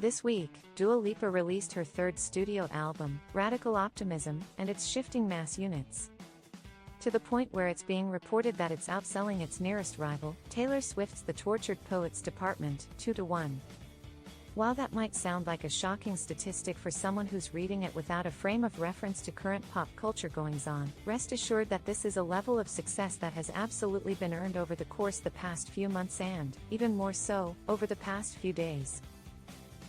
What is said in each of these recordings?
This week, Dua Lipa released her third studio album, Radical Optimism, and it's shifting mass units to the point where it's being reported that it's outselling its nearest rival, Taylor Swift's The Tortured Poets Department, 2-1. While that might sound like a shocking statistic for someone who's reading it without a frame of reference to current pop culture goings-on, rest assured that this is a level of success that has absolutely been earned over the course the past few months and, even more so, over the past few days.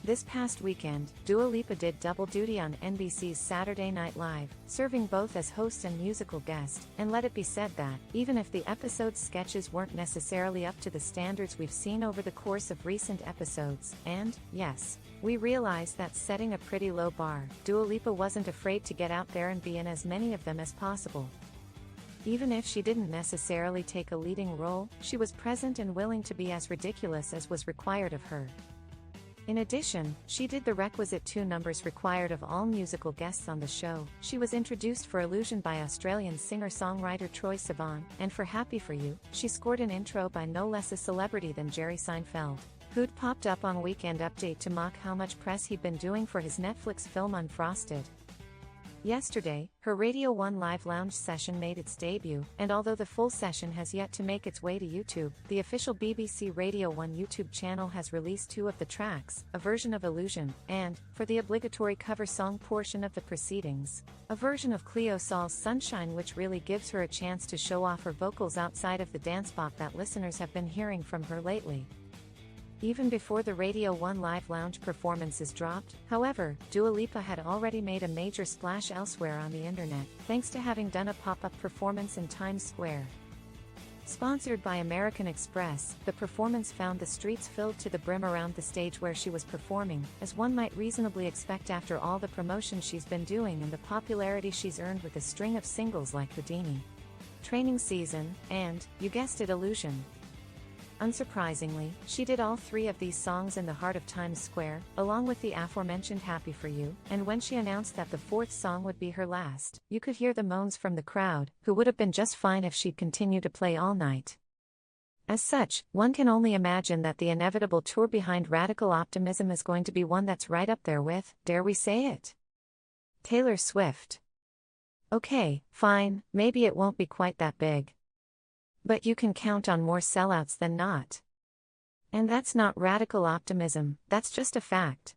This past weekend, Dua Lipa did double duty on NBC's Saturday Night Live, serving both as host and musical guest, and let it be said that, even if the episode's sketches weren't necessarily up to the standards we've seen over the course of recent episodes, and, yes, we realize that's setting a pretty low bar, Dua Lipa wasn't afraid to get out there and be in as many of them as possible. Even if she didn't necessarily take a leading role, she was present and willing to be as ridiculous as was required of her. In addition, she did the requisite 2 numbers required of all musical guests on the show. She was introduced for Illusion by Australian singer-songwriter Troye Sivan, and for Happy For You, she scored an intro by no less a celebrity than Jerry Seinfeld, who'd popped up on Weekend Update to mock how much press he'd been doing for his Netflix film Unfrosted. Yesterday, her Radio 1 Live Lounge session made its debut, and although the full session has yet to make its way to YouTube, the official BBC Radio 1 YouTube channel has released 2 of the tracks, a version of Illusion, and, for the obligatory cover song portion of the proceedings, a version of Cleo Sol's Sunshine, which really gives her a chance to show off her vocals outside of the dance bop that listeners have been hearing from her lately. Even before the Radio 1 Live Lounge performances dropped, however, Dua Lipa had already made a major splash elsewhere on the internet, thanks to having done a pop-up performance in Times Square. Sponsored by American Express, the performance found the streets filled to the brim around the stage where she was performing, as one might reasonably expect after all the promotion she's been doing and the popularity she's earned with a string of singles like Houdini, Training Season, and, you guessed it, Illusion. Unsurprisingly, she did all 3 of these songs in the heart of Times Square, along with the aforementioned Happy For You, and when she announced that the 4th song would be her last, you could hear the moans from the crowd, who would have been just fine if she'd continued to play all night. As such, one can only imagine that the inevitable tour behind Radical Optimism is going to be one that's right up there with, dare we say it, Taylor Swift. Okay, fine, maybe it won't be quite that big. But you can count on more sellouts than not. And that's not radical optimism, that's just a fact.